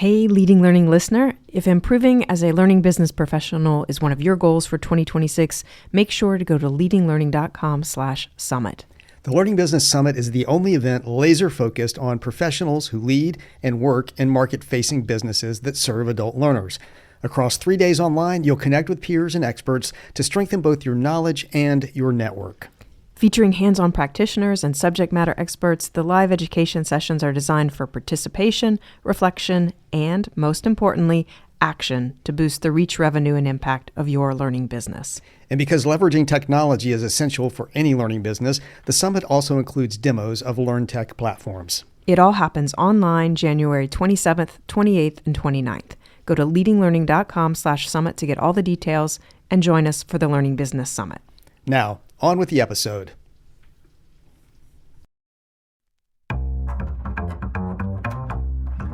Hey, Leading Learning listener, if improving as a learning business professional is one of your goals for 2026, make sure to go to leadinglearning.com/summit. The Learning Business Summit is the only event laser-focused on professionals who lead and work in market-facing businesses that serve adult learners. Across 3 days online, you'll connect with peers and experts to strengthen both your knowledge and your network. Featuring hands-on practitioners and subject matter experts, the live education sessions are designed for participation, reflection, and, most importantly, action to boost the reach, revenue, and impact of your learning business. And because leveraging technology is essential for any learning business, the summit also includes demos of LearnTech platforms. It all happens online January 27th, 28th, and 29th. Go to leadinglearning.com/summit to get all the details and join us for the Learning Business Summit. Now, on with the episode.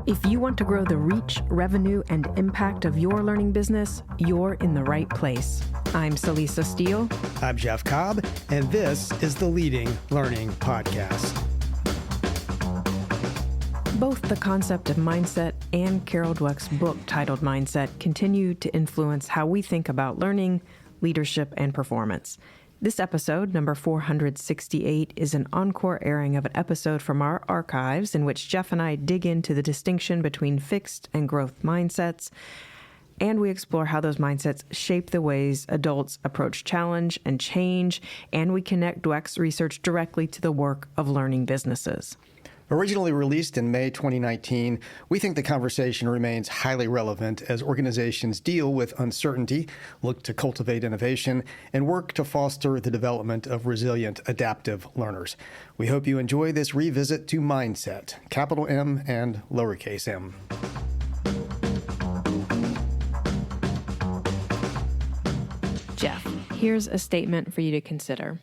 If you want to grow the reach, revenue, and impact of your learning business, you're in the right place. I'm Celisa Steele. I'm Jeff Cobb, and this is the Leading Learning Podcast. Both the concept of mindset and Carol Dweck's book titled Mindset continue to influence how we think about learning, leadership, and performance. This episode, number 468, is an encore airing of an episode from our archives in which Jeff and I dig into the distinction between fixed and growth mindsets, and we explore how those mindsets shape the ways adults approach challenge and change, and we connect Dweck's research directly to the work of learning businesses. Originally released in May 2019, we think the conversation remains highly relevant as organizations deal with uncertainty, look to cultivate innovation, and work to foster the development of resilient, adaptive learners. We hope you enjoy this revisit to mindset, capital M and lowercase m. Jeff, here's a statement for you to consider.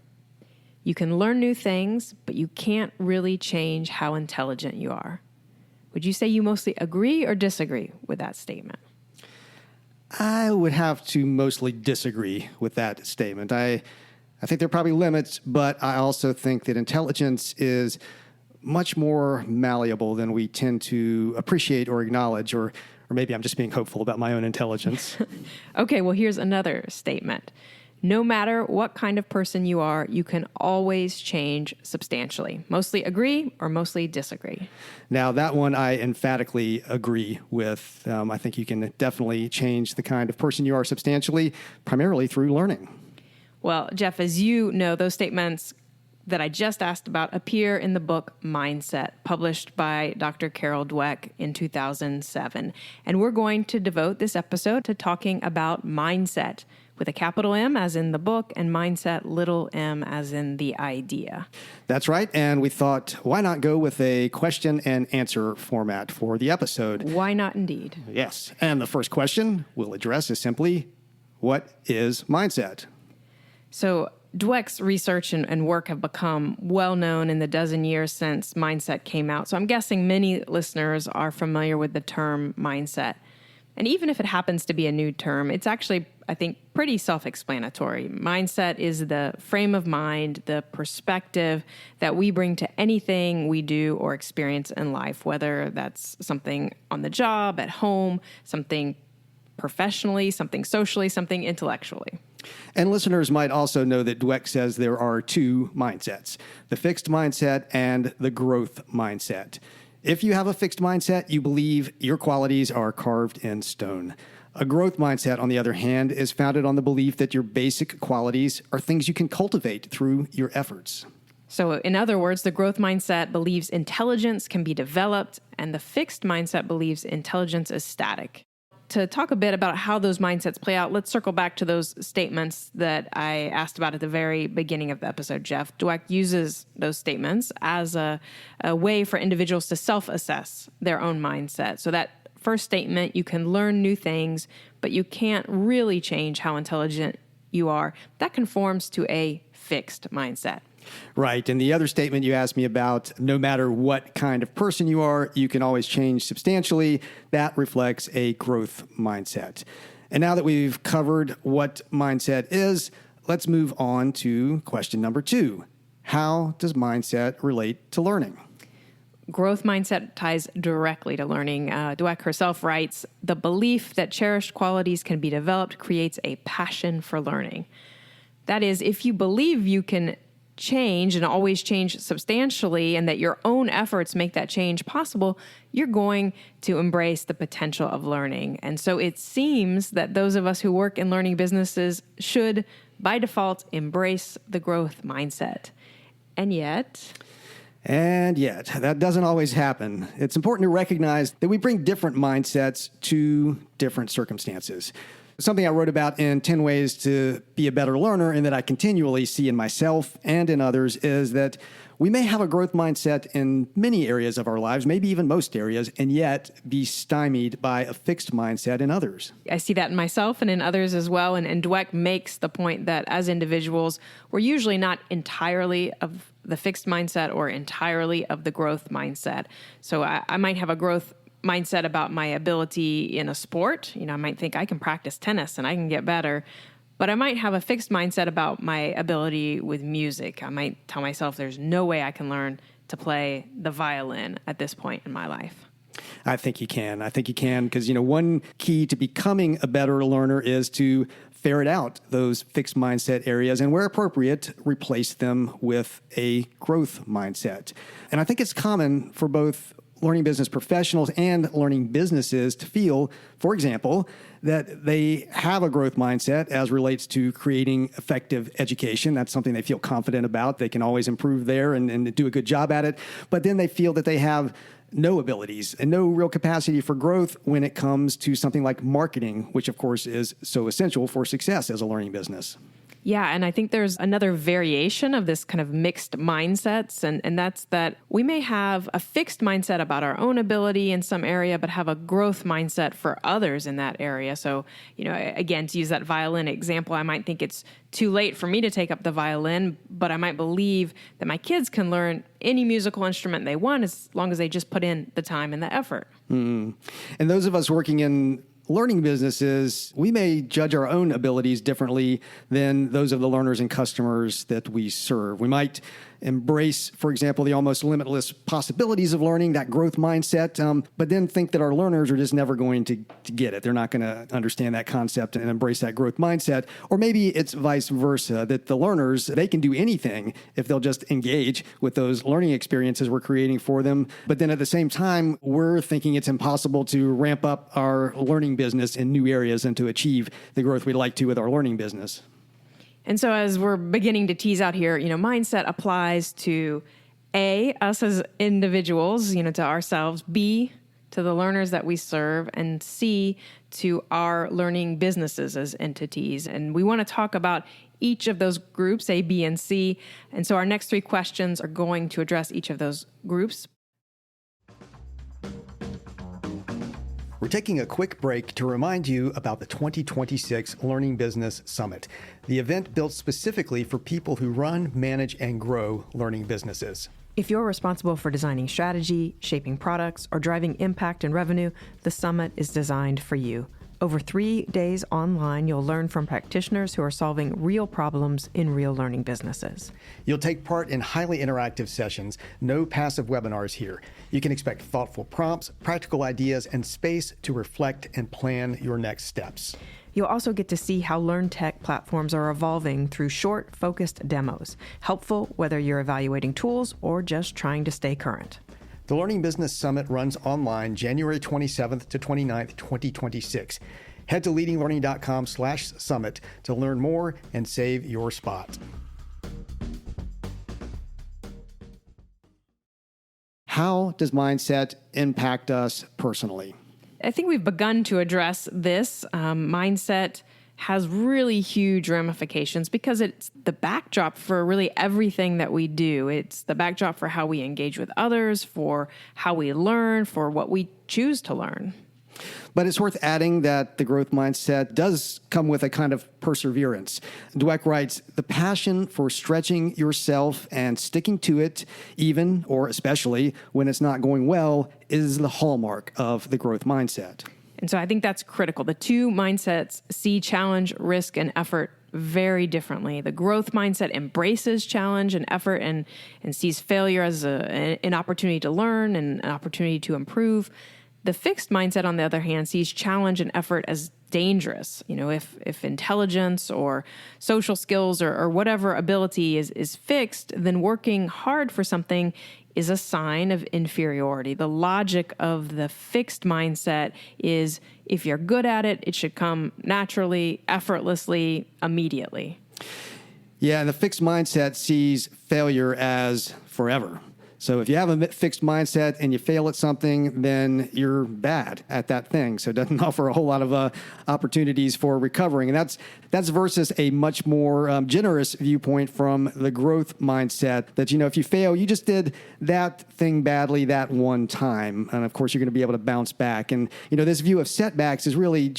You can learn new things, but you can't really change how intelligent you are. Would you say you mostly agree or disagree with that statement? I would have to mostly disagree with that statement. I think there are probably limits, but I also think that intelligence is much more malleable than we tend to appreciate or acknowledge, or maybe I'm just being hopeful about my own intelligence. Okay, well, here's another statement. No matter what kind of person you are, you can always change substantially. Mostly agree or mostly disagree? Now, that one I emphatically agree with. I think you can definitely change the kind of person you are substantially, primarily through learning. Well, Jeff, as you know, those statements that I just asked about appear in the book Mindset, published by Dr. Carol Dweck in 2007. And we're going to devote this episode to talking about mindset, with a capital M as in the book and mindset, little m as in the idea. That's right. And we thought, why not go with a question and answer format for the episode? Why not indeed? Yes. And the first question we'll address is simply, what is mindset? So Dweck's research and work have become well known in the dozen years since mindset came out. So I'm guessing many listeners are familiar with the term mindset. And even if it happens to be a new term, it's actually, I think, pretty self-explanatory. Mindset is the frame of mind, the perspective that we bring to anything we do or experience in life, whether that's something on the job, at home, something professionally, something socially, something intellectually. And listeners might also know that Dweck says there are two mindsets, the fixed mindset and the growth mindset. If you have a fixed mindset, you believe your qualities are carved in stone. A growth mindset, on the other hand, is founded on the belief that your basic qualities are things you can cultivate through your efforts. So in other words, the growth mindset believes intelligence can be developed, and the fixed mindset believes intelligence is static. To talk a bit about how those mindsets play out, let's circle back to those statements that I asked about at the very beginning of the episode, Jeff. Dweck uses those statements as a way for individuals to self-assess their own mindset. So that first statement, you can learn new things, but you can't really change how intelligent you are, that conforms to a fixed mindset. Right. And the other statement you asked me about, no matter what kind of person you are, you can always change substantially. That reflects a growth mindset. And now that we've covered what mindset is, let's move on to question number 2. How does mindset relate to learning? Growth mindset ties directly to learning. Dweck herself writes, "The belief that cherished qualities can be developed creates a passion for learning." That is, if you believe you can change and always change substantially and that your own efforts make that change possible, you're going to embrace the potential of learning. And so it seems that those of us who work in learning businesses should, by default, embrace the growth mindset. And yet, that doesn't always happen. It's important to recognize that we bring different mindsets to different circumstances. Something I wrote about in 10 Ways to Be a Better Learner, and that I continually see in myself and in others, is that we may have a growth mindset in many areas of our lives, maybe even most areas, and yet be stymied by a fixed mindset in others. I see that in myself and in others as well. And Dweck makes the point that as individuals, we're usually not entirely of the fixed mindset or entirely of the growth mindset. So I might have a growth mindset about my ability in a sport. I might think I can practice tennis and I can get better, but I might have a fixed mindset about my ability with music. I might tell myself there's no way I can learn to play the violin at this point in my life. I think you can because, one key to becoming a better learner is to ferret out those fixed mindset areas and, where appropriate, replace them with a growth mindset. And I think it's common for both learning business professionals and learning businesses to feel, for example, that they have a growth mindset as relates to creating effective education. That's something they feel confident about. They can always improve there and do a good job at it. But then they feel that they have no abilities and no real capacity for growth when it comes to something like marketing, which of course is so essential for success as a learning business. Yeah, and I think there's another variation of this kind of mixed mindsets, and that's that we may have a fixed mindset about our own ability in some area, but have a growth mindset for others in that area. So, again, to use that violin example, I might think it's too late for me to take up the violin, but I might believe that my kids can learn any musical instrument they want as long as they just put in the time and the effort. Mm. And those of us working in learning businesses, we may judge our own abilities differently than those of the learners and customers that we serve. We might embrace, for example, the almost limitless possibilities of learning, that growth mindset, but then think that our learners are just never going to get it. They're not going to understand that concept and embrace that growth mindset. Or maybe it's vice versa, that the learners, they can do anything if they'll just engage with those learning experiences we're creating for them. But then at the same time, we're thinking it's impossible to ramp up our learning business in new areas and to achieve the growth we'd like to with our learning business. And so as we're beginning to tease out here, mindset applies to A, us as individuals, to ourselves, B, to the learners that we serve, and C, to our learning businesses as entities. And we want to talk about each of those groups, A, B, and C. And so our next three questions are going to address each of those groups. We're taking a quick break to remind you about the 2026 Learning Business Summit, the event built specifically for people who run, manage, and grow learning businesses. If you're responsible for designing strategy, shaping products, or driving impact and revenue, the summit is designed for you. Over 3 days online, you'll learn from practitioners who are solving real problems in real learning businesses. You'll take part in highly interactive sessions, no passive webinars here. You can expect thoughtful prompts, practical ideas, and space to reflect and plan your next steps. You'll also get to see how LearnTech platforms are evolving through short, focused demos, helpful whether you're evaluating tools or just trying to stay current. The Learning Business Summit runs online January 27th to 29th, 2026. Head to leadinglearning.com/summit to learn more and save your spot. How does mindset impact us personally? I think we've begun to address this. Mindset has really huge ramifications because it's the backdrop for really everything that we do. It's the backdrop for how we engage with others, for how we learn, for what we choose to learn. But it's worth adding that the growth mindset does come with a kind of perseverance. Dweck writes, the passion for stretching yourself and sticking to it, even or especially when it's not going well, is the hallmark of the growth mindset. And so I think that's critical. The two mindsets see challenge, risk, and effort very differently. The growth mindset embraces challenge and effort and sees failure as an opportunity to learn and an opportunity to improve. The fixed mindset, on the other hand, sees challenge and effort as dangerous. If intelligence or social skills or whatever ability is fixed, then working hard for something is a sign of inferiority. The logic of the fixed mindset is if you're good at it, it should come naturally, effortlessly, immediately. Yeah, and the fixed mindset sees failure as forever. So if you have a fixed mindset and you fail at something, then you're bad at that thing. So it doesn't offer a whole lot of opportunities for recovering. And that's versus a much more generous viewpoint from the growth mindset that, if you fail, you just did that thing badly that one time. And of course, you're going to be able to bounce back. And, this view of setbacks is really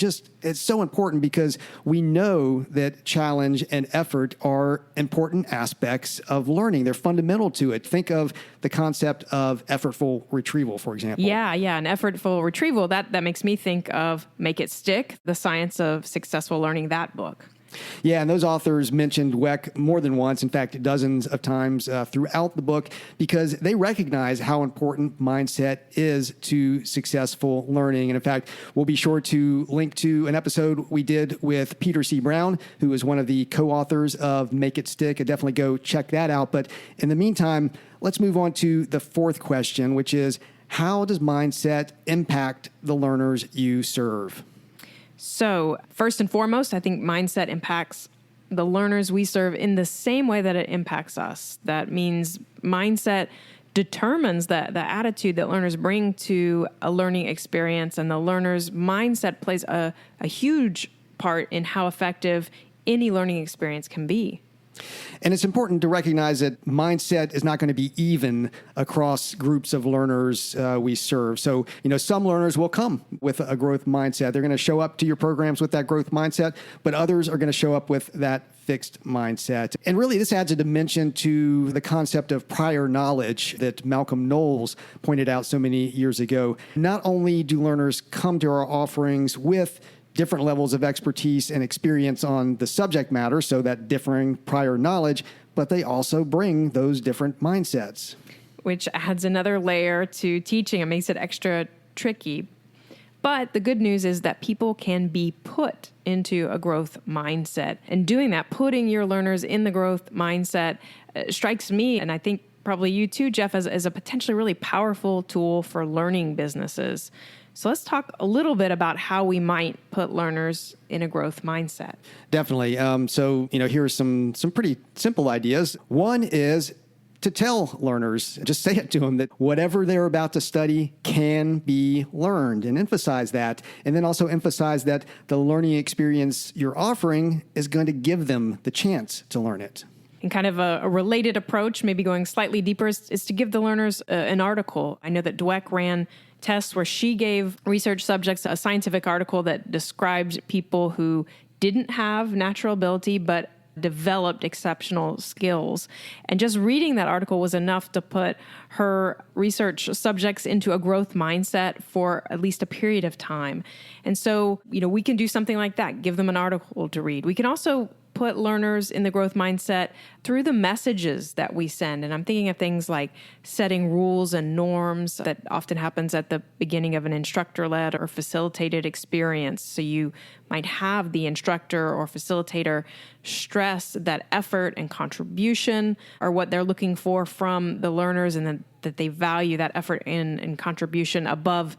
it's so important because we know that challenge and effort are important aspects of learning. They're fundamental to it. Think of the concept of effortful retrieval, for example. Yeah. An effortful retrieval. That makes me think of Make It Stick, The Science of Successful Learning, that book. Yeah, and those authors mentioned Dweck more than once, in fact, dozens of times throughout the book, because they recognize how important mindset is to successful learning. And in fact, we'll be sure to link to an episode we did with Peter C. Brown, who is one of the co-authors of Make It Stick. Definitely go check that out. But in the meantime, let's move on to the fourth question, which is, how does mindset impact the learners you serve? So first and foremost, I think mindset impacts the learners we serve in the same way that it impacts us. That means mindset determines the attitude that learners bring to a learning experience, and the learner's mindset plays a huge part in how effective any learning experience can be. And it's important to recognize that mindset is not going to be even across groups of learners we serve. So, some learners will come with a growth mindset. They're going to show up to your programs with that growth mindset, but others are going to show up with that fixed mindset. And really, this adds a dimension to the concept of prior knowledge that Malcolm Knowles pointed out so many years ago. Not only do learners come to our offerings with different levels of expertise and experience on the subject matter, so that differing prior knowledge, but they also bring those different mindsets. Which adds another layer to teaching and makes it extra tricky. But the good news is that people can be put into a growth mindset. And doing that, putting your learners in the growth mindset, strikes me, and I think probably you too, Jeff, as a potentially really powerful tool for learning businesses. So let's talk a little bit about how we might put learners in a growth mindset. Definitely. So here are some pretty simple ideas. One is to tell learners, just say it to them, that whatever they're about to study can be learned, and emphasize that. And then also emphasize that the learning experience you're offering is going to give them the chance to learn it. And kind of a related approach, maybe going slightly deeper, is to give the learners an article. I know that Dweck ran tests where she gave research subjects a scientific article that described people who didn't have natural ability but developed exceptional skills. And just reading that article was enough to put her research subjects into a growth mindset for at least a period of time. And so, we can do something like that, give them an article to read. We can also put learners in the growth mindset through the messages that we send. And I'm thinking of things like setting rules and norms that often happens at the beginning of an instructor-led or facilitated experience. So you might have the instructor or facilitator stress that effort and contribution are what they're looking for from the learners, and that they value that effort and contribution above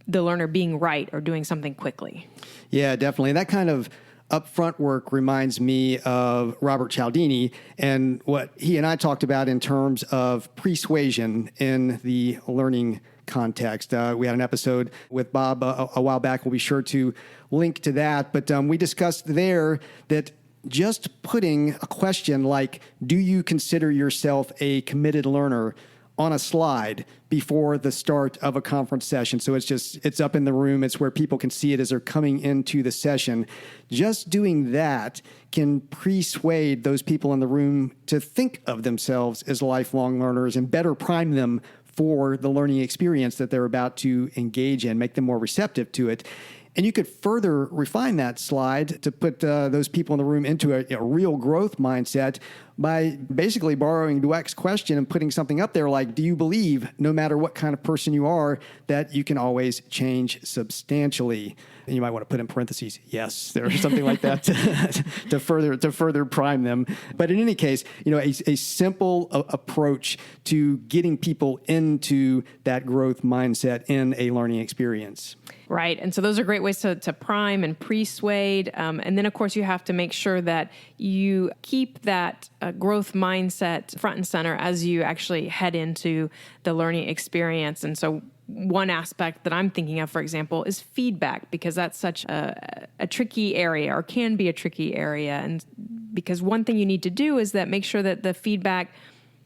the learner being right or doing something quickly. Yeah, definitely. That kind of upfront work reminds me of Robert Cialdini and what he and I talked about in terms of persuasion in the learning context. We had an episode with Bob a while back. We'll be sure to link to that. But we discussed there that just putting a question like, do you consider yourself a committed learner, on a slide before the start of a conference session. So it's up in the room. It's where people can see it as they're coming into the session. Just doing that can persuade those people in the room to think of themselves as lifelong learners and better prime them for the learning experience that they're about to engage in, make them more receptive to it. And you could further refine that slide to put those people in the room into a real growth mindset by basically borrowing Dweck's question and putting something up there like, do you believe, no matter what kind of person you are, that you can always change substantially? And you might want to put in parentheses, yes, or something like that to further prime them. But in any case, a simple approach to getting people into that growth mindset in a learning experience. Right. And so those are great ways to prime and persuade. And then, of course, you have to make sure that you keep that growth mindset front and center as you actually head into the learning experience. And so one aspect that I'm thinking of, for example, is feedback, because that's such a tricky area, or can be a tricky area. And because one thing you need to do is that make sure that the feedback,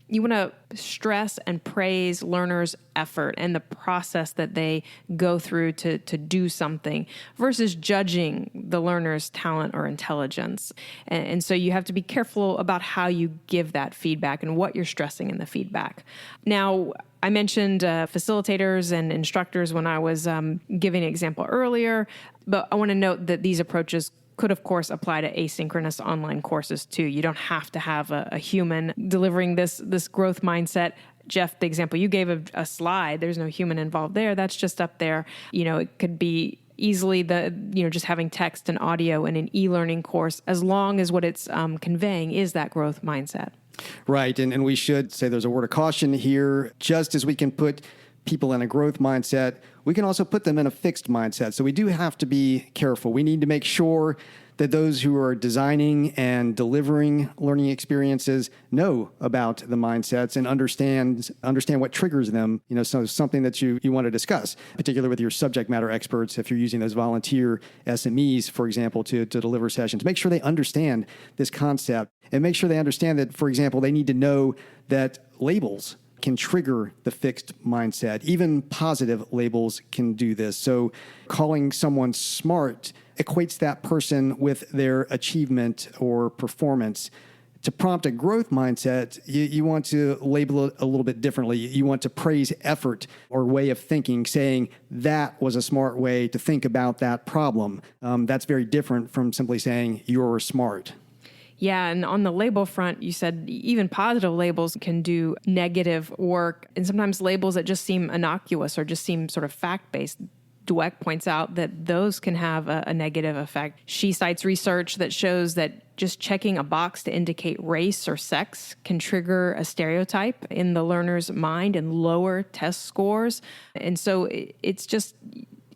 you want to stress and praise learners' effort and the process that they go through to do something versus judging the learner's talent or intelligence. And so you have to be careful about how you give that feedback and what you're stressing in the feedback. Now, I mentioned facilitators and instructors when I was giving an example earlier, but I want to note that these approaches could, of course, apply to asynchronous online courses too. You don't have to have a human delivering this growth mindset. Jeff, the example you gave of a slide, there's no human involved there. That's just up there. It could be easily just having text and audio in an e-learning course, as long as what it's conveying is that growth mindset. Right. And we should say there's a word of caution here. Just as we can put people in a growth mindset, we can also put them in a fixed mindset. So we do have to be careful. We need to make sure that those who are designing and delivering learning experiences know about the mindsets and understand what triggers them. So something that you want to discuss, particularly with your subject matter experts, if you're using those volunteer SMEs, for example, to deliver sessions. Make sure they understand this concept, and make sure they understand that, for example, they need to know that labels can trigger the fixed mindset. Even positive labels can do this. So calling someone smart equates that person with their achievement or performance. To prompt a growth mindset, you want to label it a little bit differently. You want to praise effort or way of thinking, saying that was a smart way to think about that problem. That's very different from simply saying you're smart. Yeah, and on the label front, you said even positive labels can do negative work, and sometimes labels that just seem innocuous or just seem sort of fact-based. Dweck points out that those can have a negative effect. She cites research that shows that just checking a box to indicate race or sex can trigger a stereotype in the learner's mind and lower test scores. And so it's just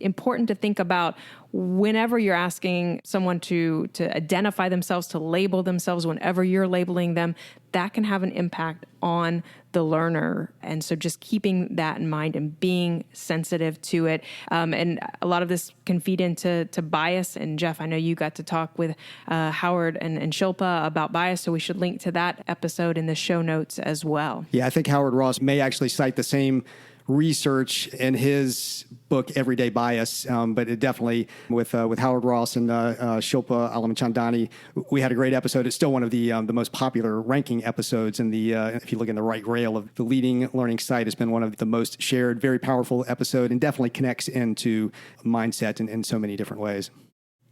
important to think about whenever you're asking someone to identify themselves, to label themselves, whenever you're labeling them, that can have an impact on the learner. And so just keeping that in mind and being sensitive to it. And a lot of this can feed into bias. And Jeff, I know you got to talk with Howard and Shilpa about bias, so we should link to that episode in the show notes as well. Yeah, I think Howard Ross may actually cite the same research in his book Everyday Bias, but it definitely with Howard Ross and Shilpa Alamchandani, we had a great episode. It's still one of the most popular ranking episodes in the if you look in the right rail of the leading learning site, has been one of the most shared, very powerful episode, and definitely connects into mindset in so many different ways.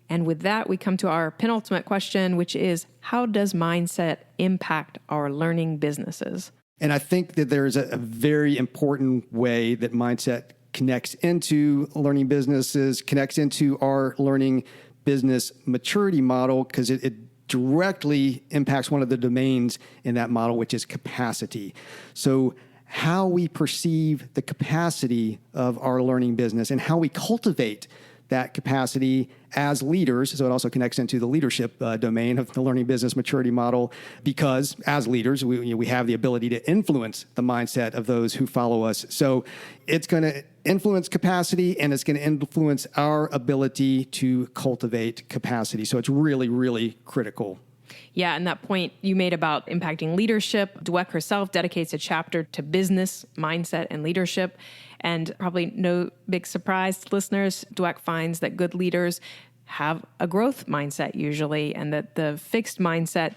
And with that, we come to our penultimate question, which is, how does mindset impact our learning businesses? And I think that there's a very important way that mindset connects into learning businesses, connects into our learning business maturity model, because it directly impacts one of the domains in that model, which is capacity. So how we perceive the capacity of our learning business and how we cultivate that capacity as leaders. So it also connects into the leadership domain of the learning business maturity model, because as leaders, we have the ability to influence the mindset of those who follow us. So it's going to influence capacity, and it's going to influence our ability to cultivate capacity. So it's really, really critical. Yeah, and that point you made about impacting leadership, Dweck herself dedicates a chapter to business, mindset, and leadership. And probably no big surprise to listeners, Dweck finds that good leaders have a growth mindset usually, and that the fixed mindset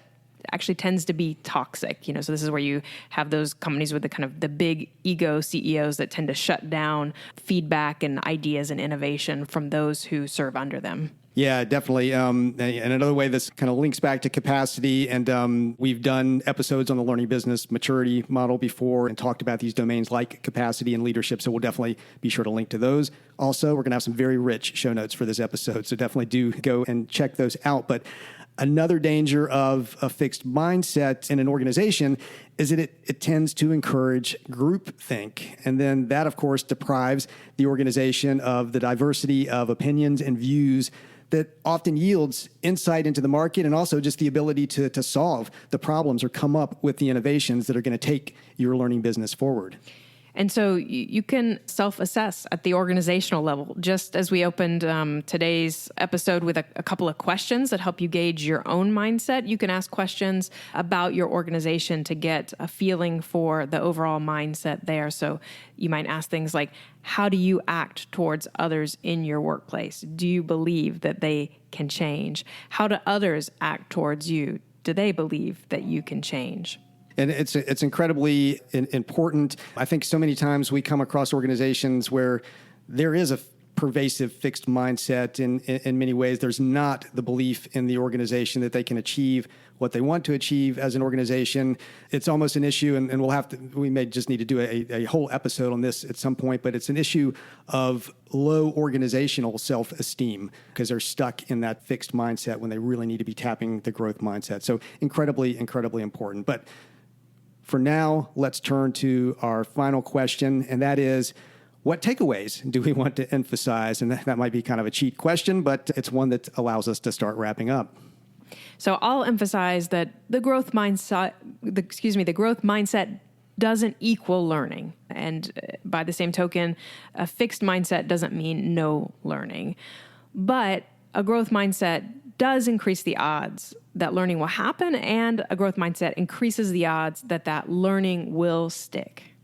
actually tends to be toxic. So this is where you have those companies with the kind of the big ego CEOs that tend to shut down feedback and ideas and innovation from those who serve under them. Yeah, definitely. And another way this kind of links back to capacity, and we've done episodes on the learning business maturity model before and talked about these domains like capacity and leadership, so we'll definitely be sure to link to those. Also, we're going to have some very rich show notes for this episode, so definitely do go and check those out. But another danger of a fixed mindset in an organization is that it tends to encourage groupthink. And then that, of course, deprives the organization of the diversity of opinions and views that often yields insight into the market and also just the ability to solve the problems or come up with the innovations that are going to take your learning business forward. And so you can self-assess at the organizational level, just as we opened today's episode with a couple of questions that help you gauge your own mindset. You can ask questions about your organization to get a feeling for the overall mindset there. So you might ask things like, how do you act towards others in your workplace? Do you believe that they can change? How do others act towards you? Do they believe that you can change? And it's incredibly important. I think so many times we come across organizations where there is a pervasive fixed mindset in many ways. There's not the belief in the organization that they can achieve what they want to achieve as an organization. It's almost an issue, and we may just need to do a whole episode on this at some point, but it's an issue of low organizational self-esteem because they're stuck in that fixed mindset when they really need to be tapping the growth mindset. So incredibly, incredibly important. But for now, let's turn to our final question, and that is, what takeaways do we want to emphasize? And that might be kind of a cheat question, but it's one that allows us to start wrapping up. So I'll emphasize that the growth mindset doesn't equal learning. And by the same token, a fixed mindset doesn't mean no learning. But a growth mindset does increase the odds that learning will happen, and a growth mindset increases the odds that learning will stick.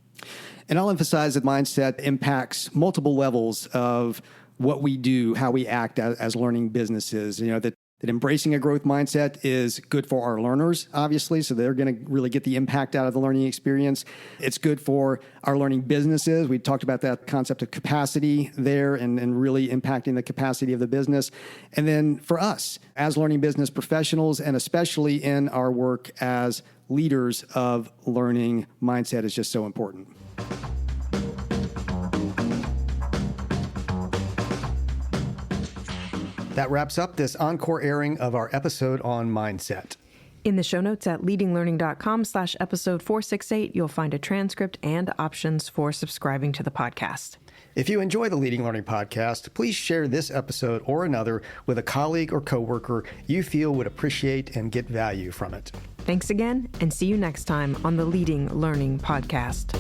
And I'll emphasize that mindset impacts multiple levels of what we do, how we act as learning businesses. That embracing a growth mindset is good for our learners, obviously, so they're going to really get the impact out of the learning experience. It's good for our learning businesses. We talked about that concept of capacity there and really impacting the capacity of the business. And then for us, as learning business professionals, and especially in our work as leaders of learning, mindset is just so important. That wraps up this encore airing of our episode on mindset. In the show notes at leadinglearning.com/episode 468, you'll find a transcript and options for subscribing to the podcast. If you enjoy the Leading Learning Podcast, please share this episode or another with a colleague or coworker you feel would appreciate and get value from it. Thanks again, and see you next time on the Leading Learning Podcast.